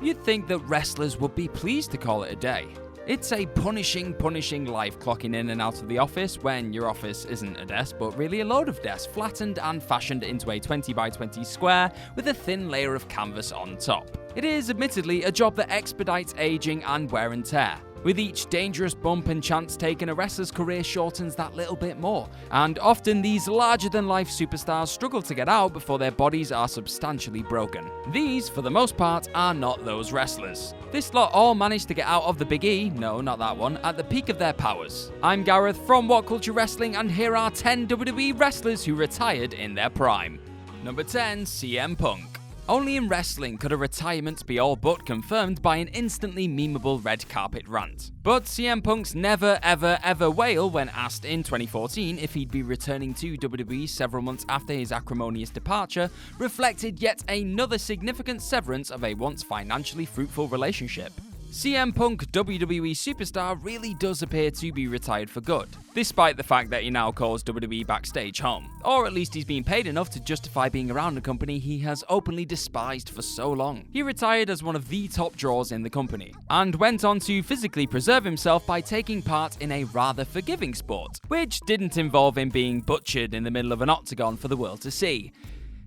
you'd think that wrestlers would be pleased to call it a day. It's a punishing life clocking in and out of the office when your office isn't a desk but really a load of desks flattened and fashioned into a 20 by 20 square with a thin layer of canvas on top. It is admittedly a job that expedites aging and wear and tear. With each dangerous bump and chance taken, a wrestler's career shortens that little bit more, and often these larger-than-life superstars struggle to get out before their bodies are substantially broken. These, for the most part, are not those wrestlers. This lot all managed to get out of the Big E, no, not that one, at the peak of their powers. I'm Gareth from What Culture Wrestling, and here are 10 WWE wrestlers who retired in their prime. Number 10, CM Punk. Only in wrestling could a retirement be all but confirmed by an instantly memeable red carpet rant. But CM Punk's never ever wail when asked in 2014 if he'd be returning to WWE several months after his acrimonious departure reflected yet another significant severance of a once financially fruitful relationship. CM Punk, WWE superstar, really does appear to be retired for good, despite the fact that he now calls WWE backstage home. Or at least he's been paid enough to justify being around a company he has openly despised for so long. He retired as one of the top draws in the company, and went on to physically preserve himself by taking part in a rather forgiving sport, which didn't involve him being butchered in the middle of an octagon for the world to see.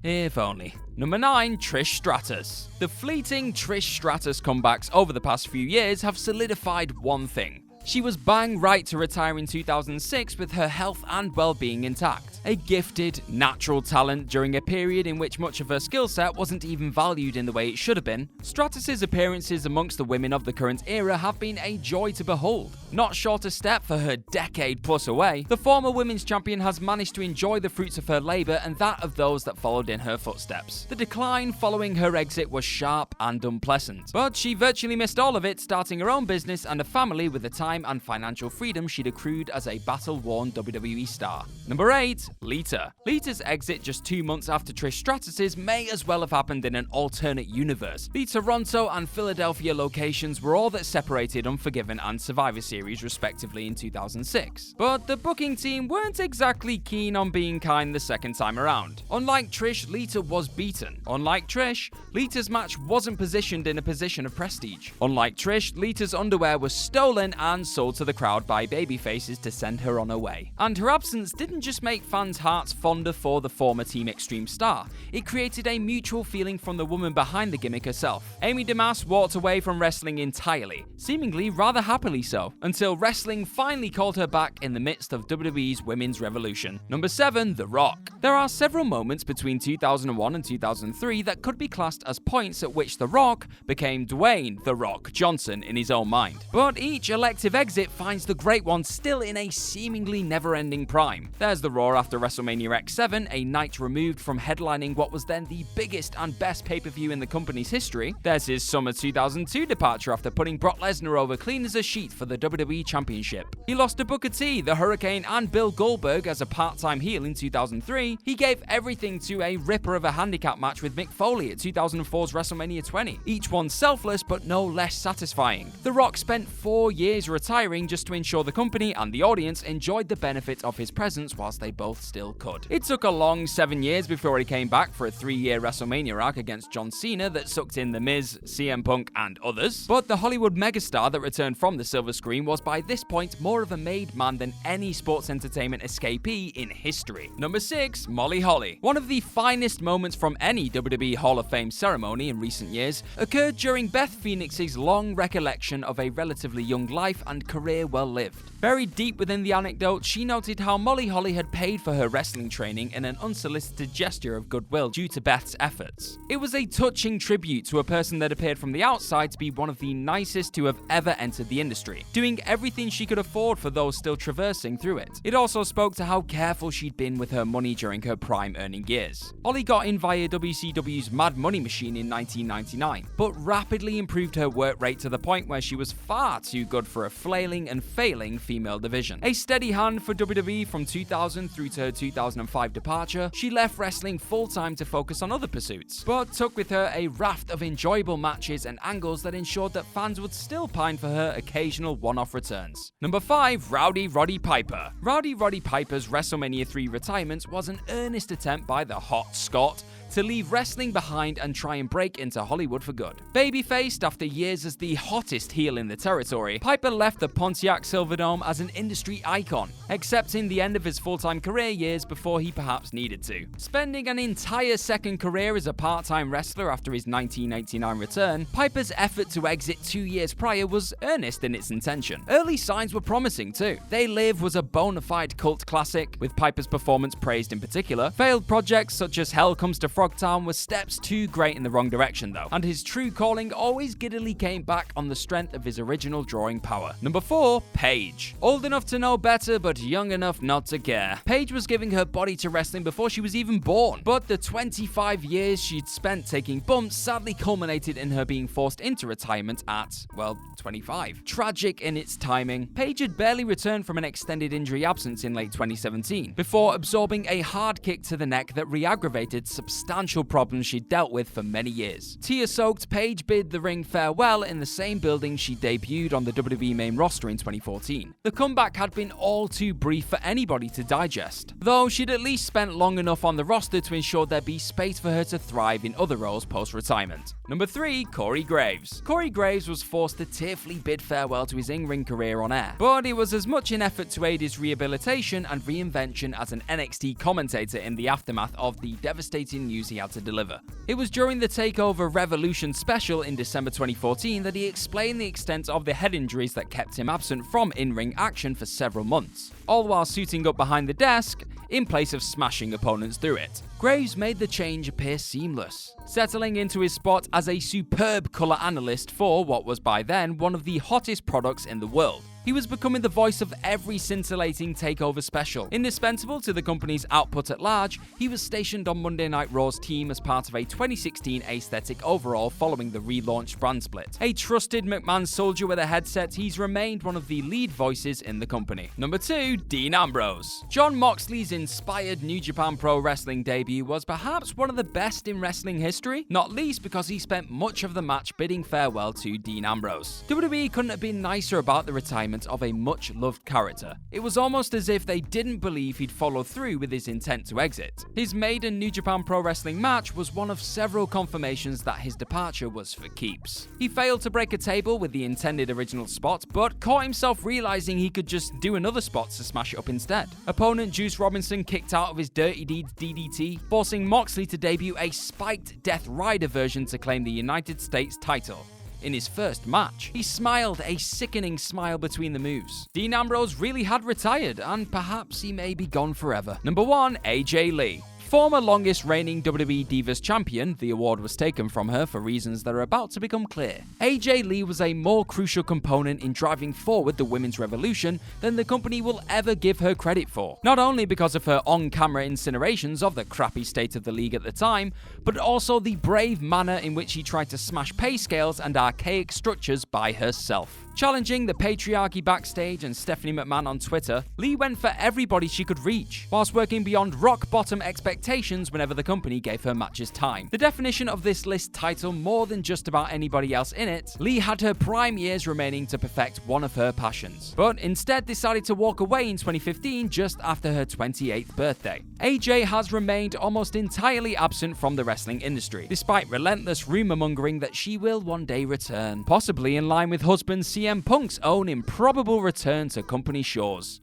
If only. Number 9, Trish Stratus. The fleeting Trish Stratus comebacks over the past few years have solidified one thing. She was bang right to retire in 2006 with her health and well-being intact. A gifted, natural talent during a period in which much of her skill set wasn't even valued in the way it should have been, Stratus's appearances amongst the women of the current era have been a joy to behold. Not short a step for her decade plus away, the former women's champion has managed to enjoy the fruits of her labour and that of those that followed in her footsteps. The decline following her exit was sharp and unpleasant, but she virtually missed all of it, starting her own business and a family with the time and financial freedom she'd accrued as a battle-worn WWE star. Number 8, Lita. Lita's exit just 2 months after Trish Stratus's may as well have happened in an alternate universe. The Toronto and Philadelphia locations were all that separated Unforgiven and Survivor Series respectively in 2006. But the booking team weren't exactly keen on being kind the second time around. Unlike Trish, Lita was beaten. Unlike Trish, Lita's match wasn't positioned in a position of prestige. Unlike Trish, Lita's underwear was stolen and sold to the crowd by babyfaces to send her on her way. And her absence didn't just make fans' hearts fonder for the former Team Extreme star, it created a mutual feeling from the woman behind the gimmick herself. Amy DeMass walked away from wrestling entirely, seemingly rather happily so, until wrestling finally called her back in the midst of WWE's women's revolution. Number 7, The Rock. There are several moments between 2001 and 2003 that could be classed as points at which The Rock became Dwayne "The Rock" Johnson in his own mind. But each elective exit finds the Great One still in a seemingly never-ending prime. There's the Raw after WrestleMania X7, a night removed from headlining what was then the biggest and best pay-per-view in the company's history. There's his summer 2002 departure after putting Brock Lesnar over clean as a sheet for the WWE Championship. He lost to Booker T, the Hurricane, and Bill Goldberg as a part-time heel in 2003. He gave everything to a ripper of a handicap match with Mick Foley at 2004's WrestleMania 20. Each one selfless but no less satisfying. The Rock spent 4 years retiring just to ensure the company and the audience enjoyed the benefit of his presence whilst they both still could. It took a long 7 years before he came back for a 3-year WrestleMania arc against John Cena that sucked in The Miz, CM Punk, and others. But the Hollywood megastar that returned from the silver screen was by this point more of a made man than any sports entertainment escapee in history. Number 6, Molly Holly. One of the finest moments from any WWE Hall of Fame ceremony in recent years occurred during Beth Phoenix's long recollection of a relatively young life and career well lived. Buried deep within the anecdote, she noted how Molly Holly had paid for her wrestling training in an unsolicited gesture of goodwill due to Beth's efforts. It was a touching tribute to a person that appeared from the outside to be one of the nicest to have ever entered the industry, doing everything she could afford for those still traversing through it. It also spoke to how careful she'd been with her money during her prime earning years. Holly got in via WCW's Mad Money Machine in 1999, but rapidly improved her work rate to the point where she was far too good for a flailing and failing female division. A steady hand for WWE from 2000 through to her 2005 departure, she left wrestling full-time to focus on other pursuits, but took with her a raft of enjoyable matches and angles that ensured that fans would still pine for her occasional one-off returns. Number 5. Roddy Piper. Roddy Piper's WrestleMania 3 retirement was an earnest attempt by the Hot Scot to leave wrestling behind and try and break into Hollywood for good. Baby-faced after years as the hottest heel in the territory, Piper left the Pontiac Silverdome as an industry icon, accepting the end of his full-time career years before he perhaps needed to. Spending an entire second career as a part-time wrestler after his 1989 return, Piper's effort to exit 2 years prior was earnest in its intention. Early signs were promising too. They Live was a bona fide cult classic, with Piper's performance praised in particular. Failed projects such as Hell Comes to Frogtown were steps too great in the wrong direction though, and his true calling always giddily came back on the strength of his original drawing power. Number 4. Paige. Old enough to know better, but young enough not to care. Paige was giving her body to wrestling before she was even born, but the 25 years she'd spent taking bumps sadly culminated in her being forced into retirement at, well, 25. Tragic in its timing, Paige had barely returned from an extended injury absence in late 2017, before absorbing a hard kick to the neck that re-aggravated substantial problems she'd dealt with for many years. Tear-soaked, Paige bid the ring farewell in the same building she debuted on the WWE main roster in 2014. The comeback had been all too brief for anybody to digest, though she'd at least spent long enough on the roster to ensure there'd be space for her to thrive in other roles post-retirement. Number 3. Corey Graves. Corey Graves was forced to tearfully bid farewell to his in-ring career on air, but it was as much an effort to aid his rehabilitation and reinvention as an NXT commentator in the aftermath of the devastating news he had to deliver. It was during the TakeOver Revolution special in December 2014 that he explained the extent of the head injuries that kept him absent from in-ring action for several months, all while suiting up behind the desk in place of smashing opponents through it. Graves made the change appear seamless, settling into his spot as a superb colour analyst for what was by then one of the hottest products in the world. He was becoming the voice of every scintillating TakeOver special. Indispensable to the company's output at large, he was stationed on Monday Night Raw's team as part of a 2016 aesthetic overhaul following the relaunched brand split. A trusted McMahon soldier with a headset, he's remained one of the lead voices in the company. Number 2. Dean Ambrose. Jon Moxley's inspired New Japan Pro Wrestling debut was perhaps one of the best in wrestling history, not least because he spent much of the match bidding farewell to Dean Ambrose. WWE couldn't have been nicer about the retirement of a much-loved character. It was almost as if they didn't believe he'd follow through with his intent to exit. His maiden New Japan Pro Wrestling match was one of several confirmations that his departure was for keeps. He failed to break a table with the intended original spot, but caught himself realizing he could just do another spot to smash it up instead. Opponent Juice Robinson kicked out of his Dirty Deeds DDT, forcing Moxley to debut a spiked Death Rider version to claim the United States title. In his first match, he smiled a sickening smile between the moves. Dean Ambrose really had retired, and perhaps he may be gone forever. Number 1. AJ Lee. Former longest reigning WWE Divas champion, the award was taken from her for reasons that are about to become clear. AJ Lee was a more crucial component in driving forward the women's revolution than the company will ever give her credit for. Not only because of her on-camera incinerations of the crappy state of the league at the time, but also the brave manner in which she tried to smash pay scales and archaic structures by herself. Challenging the patriarchy backstage and Stephanie McMahon on Twitter, Lee went for everybody she could reach, whilst working beyond rock-bottom expectations whenever the company gave her matches time. The definition of this list title more than just about anybody else in it, Lee had her prime years remaining to perfect one of her passions, but instead decided to walk away in 2015 just after her 28th birthday. AJ has remained almost entirely absent from the wrestling industry, despite relentless rumor-mongering that she will one day return, possibly in line with husband CM Punk's own improbable return to company shores.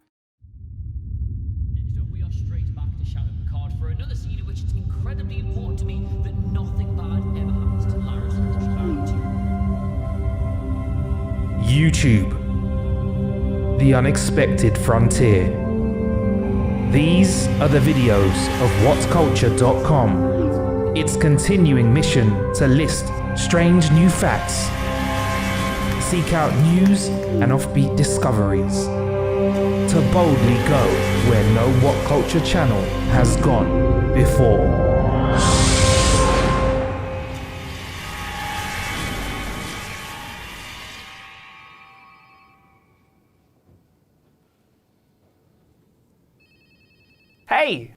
Next up, we are straight back to Shannon Picard for another scene in which it's incredibly important to me that nothing bad ever happens to Lars YouTube. The unexpected frontier. These are the videos of whatculture.com. Its continuing mission to list strange new facts, seek out news and offbeat discoveries, to boldly go where no What Culture channel has gone before. Hey,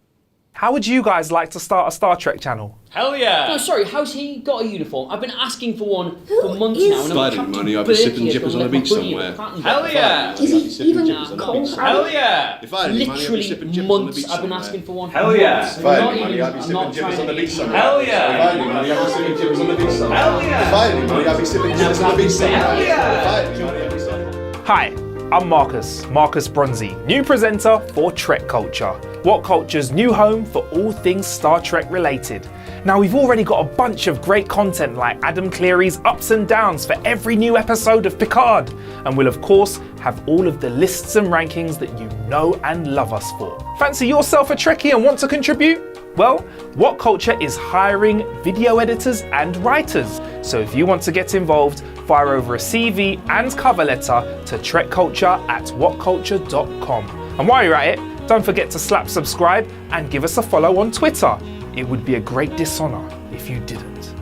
how would you guys like to start a Star Trek channel? Hell yeah! No, sorry, how's he got a uniform? I've been asking for one for months now, and I'm Spidey money, I'd be sipping jippers on the beach somewhere. Hell yeah! Is he even cold? Hell yeah! If I had any money, I'd be sipping jippers on the beach Months I've been somewhere. asking for one. Hell yeah! Months. If I had Not any money, even- I'd be I'm sipping not jippers trying on the to- beach somewhere. Hell yeah! If I had any money, I'd be sipping jippers on the beach somewhere. Hell yeah! If I had any money, I'd be sipping jippers on the beach somewhere. Hell yeah! If I had any money, I'd be sipping... Hi, I'm Marcus Bronzy, new presenter for Trek Culture, What Culture's new home for all things Star Trek related. Now, we've already got a bunch of great content like Adam Cleary's ups and downs for every new episode of Picard, and we'll of course have all of the lists and rankings that you know and love us for. Fancy yourself a Trekkie and want to contribute? Well, What Culture is hiring video editors and writers, so if you want to get involved, fire over a CV and cover letter to trekculture@whatculture.com. And while you're at it, don't forget to slap subscribe and give us a follow on Twitter. It would be a great dishonour if you didn't.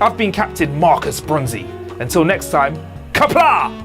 I've been Captain Marcus Bronzy. Until next time, Kapla!